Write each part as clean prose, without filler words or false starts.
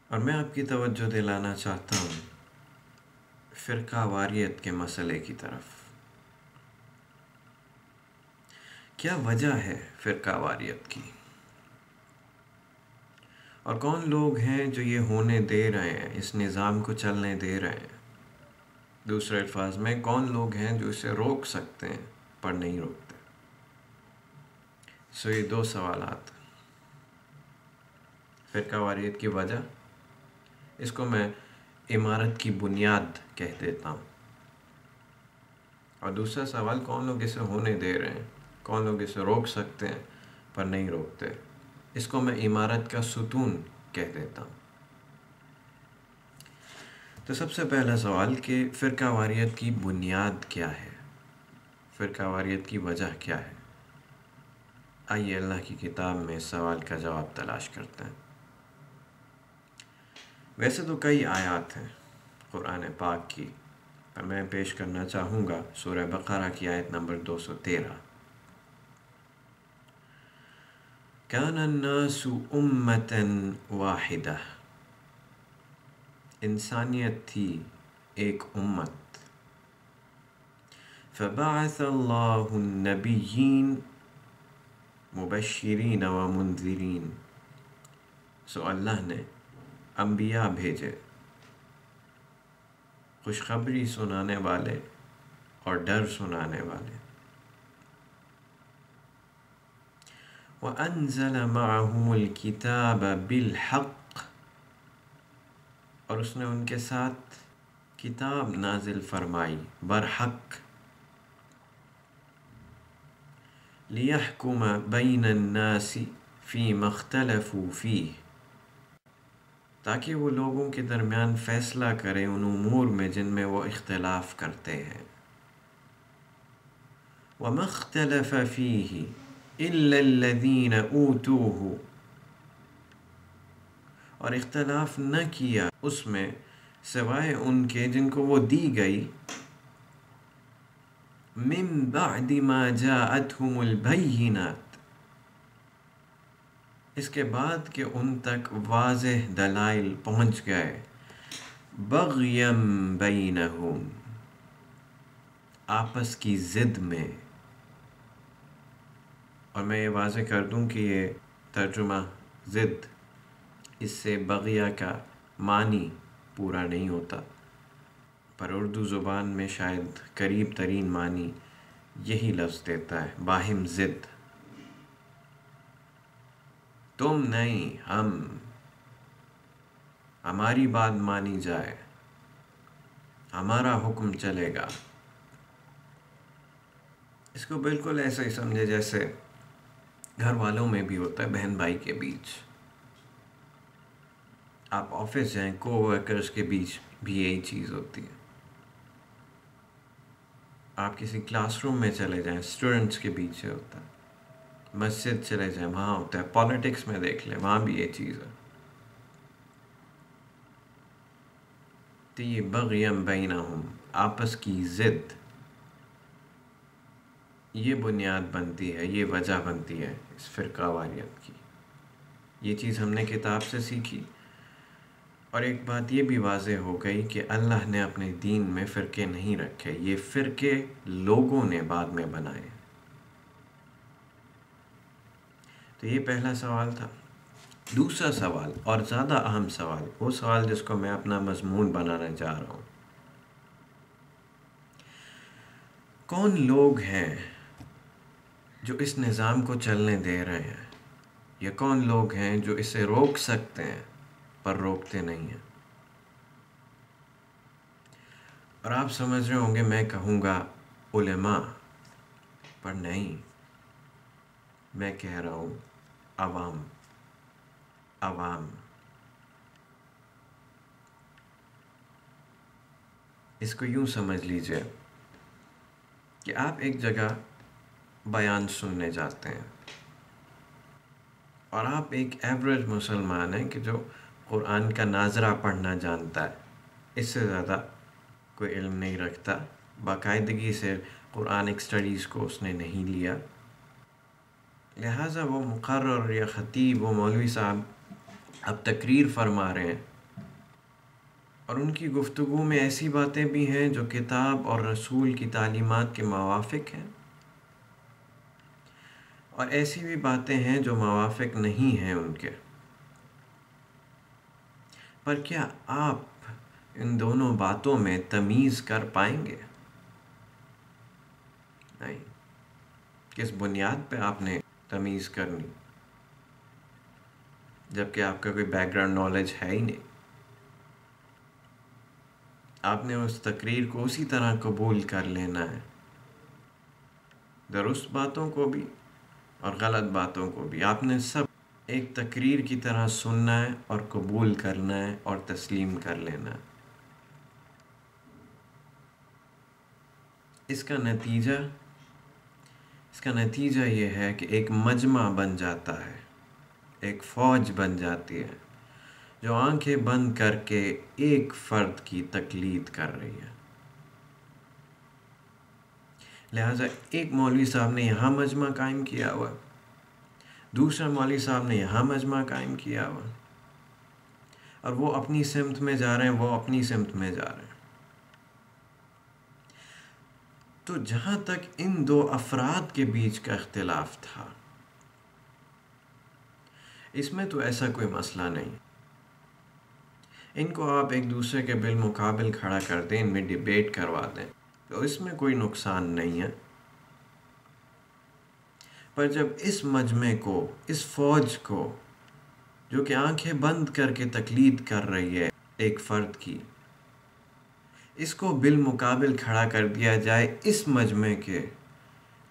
اور میں آپ کی توجہ دلانا چاہتا ہوں فرقہ واریت کے مسئلے کی طرف۔ کیا وجہ ہے فرقہ واریت کی؟ اور کون لوگ ہیں جو یہ ہونے دے رہے ہیں، اس نظام کو چلنے دے رہے ہیں؟ دوسرے الفاظ میں کون لوگ ہیں جو اسے روک سکتے ہیں پر نہیں روکتے؟ یہ دو سوالات۔ فرقہ واریت کی وجہ، اس کو میں عمارت کی بنیاد کہہ دیتا ہوں۔ اور دوسرا سوال، کون لوگ اسے ہونے دے رہے ہیں، کون لوگ اسے روک سکتے ہیں پر نہیں روکتے؟ اس کو میں عمارت کا ستون کہہ دیتا ہوں۔ تو سب سے پہلا سوال کہ فرقہ واریت کی بنیاد کیا ہے، فرقہ واریت کی وجہ کیا ہے؟ آئیے اللہ کی کتاب میں اس سوال کا جواب تلاش کرتے ہیں۔ ویسے تو کئی آیات ہیں قرآن پاک کی، پر میں پیش کرنا چاہوں گا سورہ بقرہ کی آیت نمبر 213۔ کان الناس امۃ واحدہ، انسانیت تھی ایک امت، فبعث اللہ النبیین مبشرین و منذرین، سو اللہ نے انبیاء بھیجے خوشخبری سنانے والے اور ڈر سنانے والے، وَأَنزَلَ مَعَهُمُ الْكِتَابَ بِالْحَقِّ، اور اس نے ان کے ساتھ کتاب نازل فرمائی برحق، لِيَحْكُمَ بَيْنَ النَّاسِ فِيمَا اخْتَلَفُوا فِيهِ، تاکہ وہ لوگوں کے درمیان فیصلہ کرے ان امور میں جن میں وہ اختلاف کرتے ہیں۔ وَمَا اخْتَلَفَ فِيهِ إِلَّا الَّذِينَ أُوتُوهُ، اور اختلاف نہ کیا اس میں سوائے ان کے جن کو وہ دی گئی، مِن بَعْدِ مَا جَاءَتْهُمُ الْبَيِّنَاتُ، اس کے بعد کہ ان تک واضح دلائل پہنچ گئے، بغیم بینہم، آپس کی ضد میں۔ اور میں یہ واضح کر دوں کہ یہ ترجمہ ضد، اس سے بغیہ کا معنی پورا نہیں ہوتا، پر اردو زبان میں شاید قریب ترین معنی یہی لفظ دیتا ہے، باہم ضد۔ تم نہیں، ہماری بات مانی جائے، ہمارا حکم چلے گا۔ اس کو بالکل ایسا ہی سمجھے جیسے گھر والوں میں بھی ہوتا ہے، بہن بھائی کے بیچ۔ آپ آفس جائیں، کو ورکرز کے بیچ بھی یہی چیز ہوتی ہے۔ آپ کسی کلاس روم میں چلے جائیں، اسٹوڈنٹس کے بیچ سے ہوتا ہے۔ مسجد چلے جائیں، وہاں ہوتا ہے۔ پالیٹکس میں دیکھ لیں، وہاں بھی یہ چیز ہے۔ تو یہ بغیم بینہم، آپس کی ضد، یہ بنیاد بنتی ہے، یہ وجہ بنتی ہے اس فرقہ واریت کی۔ یہ چیز ہم نے کتاب سے سیکھی، اور ایک بات یہ بھی واضح ہو گئی کہ اللہ نے اپنے دین میں فرقے نہیں رکھے، یہ فرقے لوگوں نے بعد میں بنائے۔ تو یہ پہلا سوال تھا۔ دوسرا سوال اور زیادہ اہم سوال، وہ سوال جس کو میں اپنا مضمون بنانا چاہ رہا ہوں، کون لوگ ہیں جو اس نظام کو چلنے دے رہے ہیں، یا کون لوگ ہیں جو اسے روک سکتے ہیں پر روکتے نہیں ہیں؟ اور آپ سمجھ رہے ہوں گے میں کہوں گا علماء، پر نہیں، میں کہہ رہا ہوں عوام۔ اس کو یوں سمجھ لیجئے کہ آپ ایک جگہ بیان سننے جاتے ہیں، اور آپ ایک ایوریج مسلمان ہیں کہ جو قرآن کا ناظرہ پڑھنا جانتا ہے، اس سے زیادہ کوئی علم نہیں رکھتا، باقاعدگی سے قرآنک سٹڈیز کو اس نے نہیں لیا، لہٰذا وہ مقرر یا خطیب و مولوی صاحب اب تقریر فرما رہے ہیں اور ان کی گفتگو میں ایسی باتیں بھی ہیں جو کتاب اور رسول کی تعلیمات کے موافق ہیں، اور ایسی بھی باتیں ہیں جو موافق نہیں ہیں ان کے۔ پر کیا آپ ان دونوں باتوں میں تمیز کر پائیں گے؟ نہیں۔ کس بنیاد پہ آپ نے تمیز کرنی جبکہ آپ کا کوئی بیک گراؤنڈ نالج ہے ہی نہیں؟ آپ نے اس تقریر کو اسی طرح قبول کر لینا ہے، درست باتوں کو بھی اور غلط باتوں کو بھی آپ نے سب ایک تقریر کی طرح سننا ہے اور قبول کرنا ہے اور تسلیم کر لینا ہے۔ اس کا نتیجہ یہ ہے کہ ایک مجمع بن جاتا ہے، ایک فوج بن جاتی ہے جو آنکھیں بند کر کے ایک فرد کی تقلید کر رہی ہے۔ لہٰذا ایک مولوی صاحب نے یہاں مجمع قائم کیا ہوا، دوسرا مولوی صاحب نے یہاں مجمع قائم کیا ہوا، اور وہ اپنی سمت میں جا رہے ہیں، وہ اپنی سمت میں جا رہے ہیں۔ تو جہاں تک ان دو افراد کے بیچ کا اختلاف تھا، اس میں تو ایسا کوئی مسئلہ نہیں۔ ان کو آپ ایک دوسرے کے بالمقابل کھڑا کر دیں، ان میں ڈیبیٹ کروا دیں، تو اس میں کوئی نقصان نہیں ہے۔ پر جب اس مجمع کو، اس فوج کو جو کہ آنکھیں بند کر کے تقلید کر رہی ہے ایک فرد کی، اس کو بالمقابل کھڑا کر دیا جائے اس مجمع کے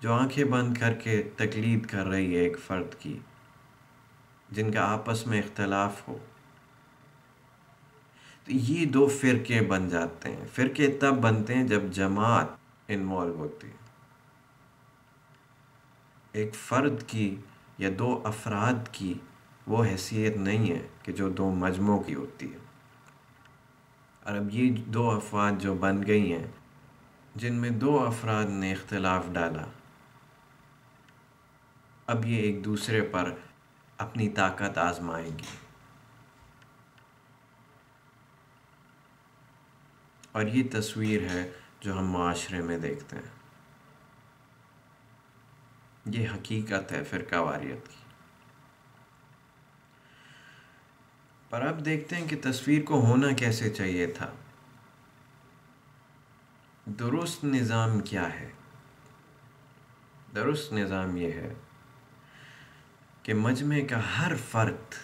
جو آنکھیں بند کر کے تقلید کر رہی ہے ایک فرد کی، جن کا آپس میں اختلاف ہو، تو یہ دو فرقے بن جاتے ہیں۔ فرقے تب بنتے ہیں جب جماعت انوالو ہوتی ہے۔ ایک فرد کی یا دو افراد کی وہ حیثیت نہیں ہے کہ جو دو مجموعوں کی ہوتی ہے۔ اور اب یہ دو افراد جو بن گئی ہیں، جن میں دو افراد نے اختلاف ڈالا، اب یہ ایک دوسرے پر اپنی طاقت آزمائیں گی، اور یہ تصویر ہے جو ہم معاشرے میں دیکھتے ہیں۔ یہ حقیقت ہے فرقہ واریت کی۔ پر اب دیکھتے ہیں کہ تصویر کو ہونا کیسے چاہیے تھا۔ درست نظام کیا ہے؟ درست نظام یہ ہے کہ مجمع کا ہر فرد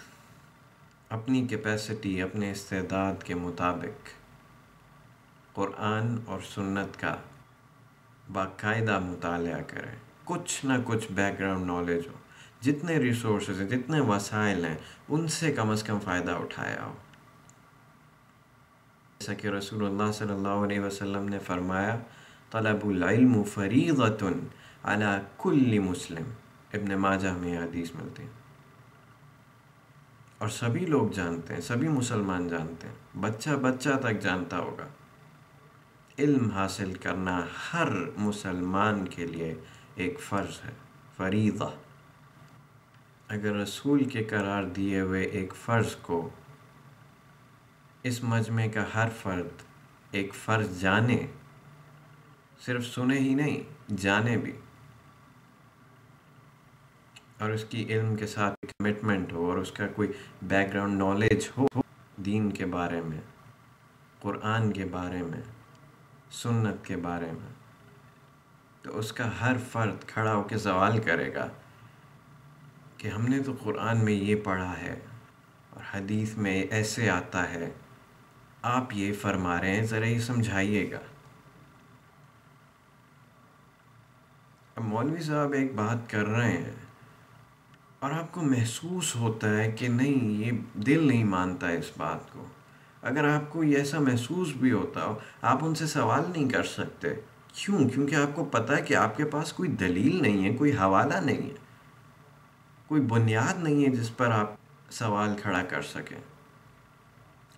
اپنی کیپیسٹی، اپنے استعداد کے مطابق قرآن اور سنت کا باقاعدہ مطالعہ کرے، کچھ نہ کچھ بیک گراؤنڈ نالج ہو، جتنے ریسورسز ہیں، جتنے وسائل ہیں، ان سے کم از کم فائدہ اٹھایا ہو۔ جیسا کہ رسول اللہ صلی اللہ علیہ وسلم نے فرمایا، طلب العلم فریضۃ علی کل مسلم، ابن ماجہ میں یہ حدیث ملتی ہے، اور سبھی لوگ جانتے ہیں، سبھی مسلمان جانتے ہیں، بچہ بچہ تک جانتا ہوگا، علم حاصل کرنا ہر مسلمان کے لیے ایک فرض ہے، فریضہ۔ اگر رسول کے قرار دیے ہوئے ایک فرض کو اس مجمع کا ہر فرد ایک فرض جانے، صرف سنے ہی نہیں، جانے بھی، اور اس کی علم کے ساتھ کمٹمنٹ ہو، اور اس کا کوئی بیک گراؤنڈ نالج ہو دین کے بارے میں، قرآن کے بارے میں، سنت کے بارے میں، تو اس کا ہر فرد کھڑا ہو کے سوال کرے گا کہ ہم نے تو قرآن میں یہ پڑھا ہے اور حدیث میں ایسے آتا ہے، آپ یہ فرما رہے ہیں، ذرا یہ سمجھائیے گا۔ اب مولوی صاحب ایک بات کر رہے ہیں اور آپ کو محسوس ہوتا ہے کہ نہیں، یہ دل نہیں مانتا اس بات کو۔ اگر آپ کو یہ ایسا محسوس بھی ہوتا ہو، آپ ان سے سوال نہیں کر سکتے۔ کیوں؟ کیونکہ آپ کو پتہ ہے کہ آپ کے پاس کوئی دلیل نہیں ہے، کوئی حوالہ نہیں ہے، کوئی بنیاد نہیں ہے جس پر آپ سوال کھڑا کر سکیں۔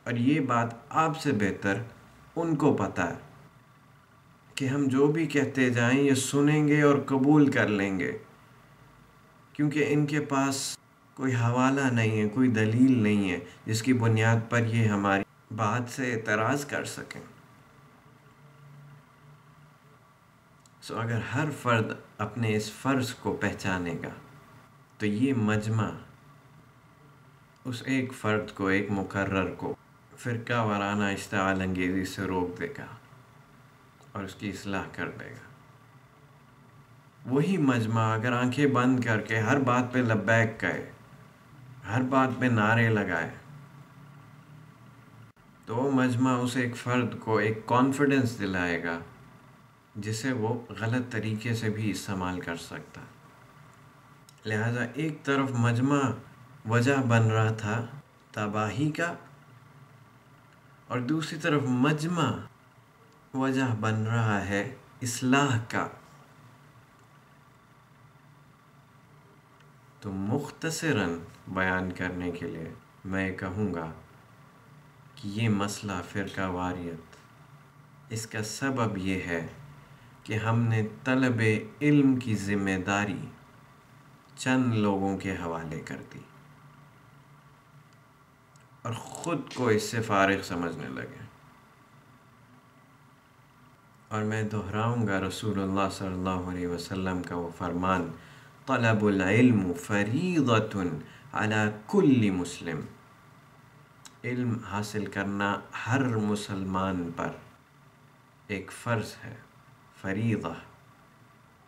اور یہ بات آپ سے بہتر ان کو پتہ ہے کہ ہم جو بھی کہتے جائیں یہ سنیں گے اور قبول کر لیں گے، کیونکہ ان کے پاس کوئی حوالہ نہیں ہے، کوئی دلیل نہیں ہے جس کی بنیاد پر یہ ہماری بات سے اعتراض کر سکیں. اگر ہر فرد اپنے اس فرض کو پہچانے گا تو یہ مجمع اس ایک فرد کو، ایک مقرر کو فرقہ وارانہ اشتعال انگیزی سے روک دے گا اور اس کی اصلاح کر دے گا. وہی مجمع اگر آنکھیں بند کر کے ہر بات پہ لبیک کہے، ہر بات پہ نعرے لگائے، تو وہ مجمع اس ایک فرد کو ایک کانفیڈنس دلائے گا جسے وہ غلط طریقے سے بھی استعمال کر سکتا. لہذا ایک طرف مجمع وجہ بن رہا تھا تباہی کا، اور دوسری طرف مجمع وجہ بن رہا ہے اصلاح کا. تو مختصراً بیان کرنے کے لیے میں کہوں گا کہ یہ مسئلہ فرقہ واریت، اس کا سبب یہ ہے کہ ہم نے طلب علم کی ذمہ داری چند لوگوں کے حوالے کر دی اور خود کو اس سے فارغ سمجھنے لگے. اور میں دہراؤں گا رسول اللہ صلی اللہ علیہ وسلم کا وہ فرمان، طلب العلم فریضۃ علی کل مسلم. علم حاصل کرنا ہر مسلمان پر ایک فرض ہے، فریضہ.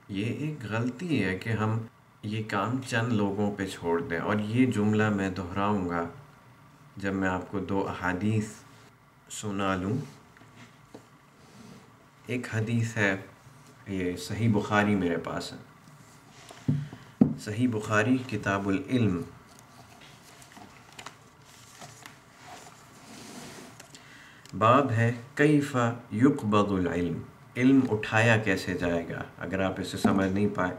یہ ایک غلطی ہے کہ ہم یہ کام چند لوگوں پہ چھوڑ دیں. اور یہ جملہ میں دہراؤں گا جب میں آپ کو 2 احادیث سنا لوں. ایک حدیث ہے، یہ صحیح بخاری میرے پاس ہے، صحیح بخاری کتاب العلم، باب ہے کیف یقبض العلم. علم اٹھایا کیسے جائے گا. اگر آپ اسے سمجھ نہیں پائے،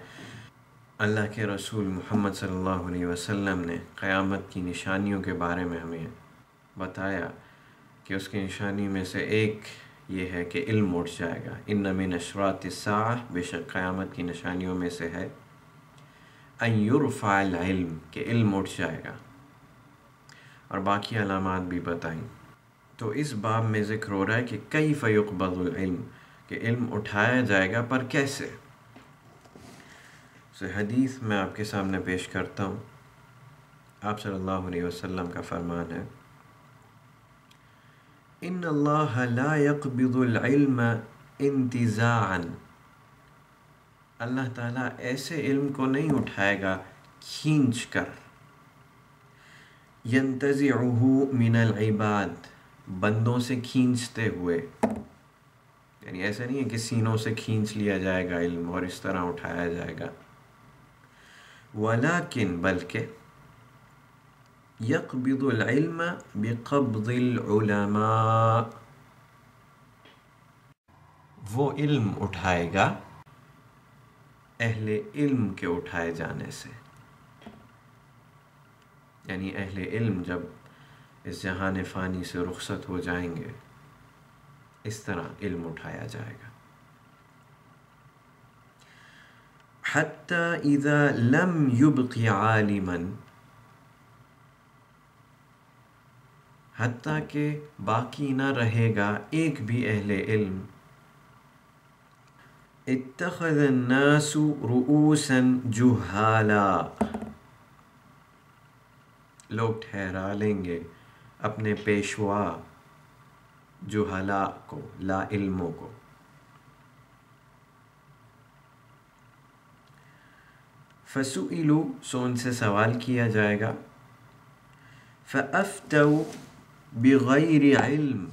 اللہ کے رسول محمد صلی اللہ علیہ وسلم نے قیامت کی نشانیوں کے بارے میں ہمیں بتایا کہ اس کی نشانی میں سے ایک یہ ہے کہ علم اٹھ جائے گا. ان من اشراط الساعہ، بے شک قیامت کی نشانیوں میں سے ہے ان یرفع العلم، کہ علم اٹھ جائے گا، اور باقی علامات بھی بتائیں. تو اس باب میں ذکر ہو رہا ہے کہ کیف یقبض العلم، کہ علم اٹھایا جائے گا، پر کیسے. حدیث میں آپ کے سامنے پیش کرتا ہوں. آپ صلی اللہ علیہ وسلم کا فرمان ہے، ان اللہ لا يقبض العلم انتزاعا. اللہ تعالیٰ ایسے علم کو نہیں اٹھائے گا کھینچ کر. ينتزعه من العباد، بندوں سے کھینچتے ہوئے. یعنی ایسا نہیں ہے کہ سینوں سے کھینچ لیا جائے گا علم اور اس طرح اٹھایا جائے گا. ولیکن، بلکہ یقبض العلم بقبض العلماء، وہ علم اٹھائے گا اہل علم کے اٹھائے جانے سے. یعنی اہل علم جب اس جہان فانی سے رخصت ہو جائیں گے، اس طرح علم اٹھایا جائے گا. حتی اذا لم يبق عالما، حتیٰ کہ باقی نہ رہے گا ایک بھی اہل علم. اتخذ الناس رؤوسا جہالا، لوگ ٹھہرا لیں گے اپنے پیشوا جہلا کو، لا علموں کو. فسئلوا، سو ان سے سوال کیا جائے گا. فافتوا بغیر علم،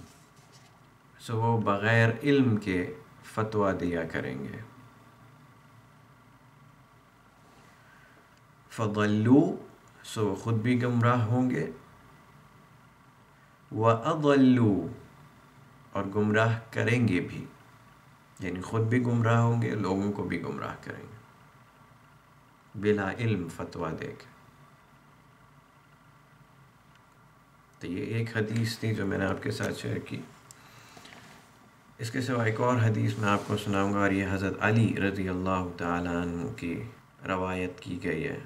سو وہ بغیر علم کے فتویٰ دیا کریں گے. فضلوا، سو وہ خود بھی گمراہ ہوں گے. واضلوا، اور گمراہ کریں گے بھی، یعنی خود بھی گمراہ ہوں گے، لوگوں کو بھی گمراہ کریں گے بلا علم فتویٰ دے کے. تو یہ ایک حدیث تھی جو میں نے آپ کے ساتھ شیئر کی. اس کے سوا ایک اور حدیث میں آپ کو سناؤں گا، اور یہ حضرت علی رضی اللہ تعالیٰ عنہ کی روایت کی گئی ہے.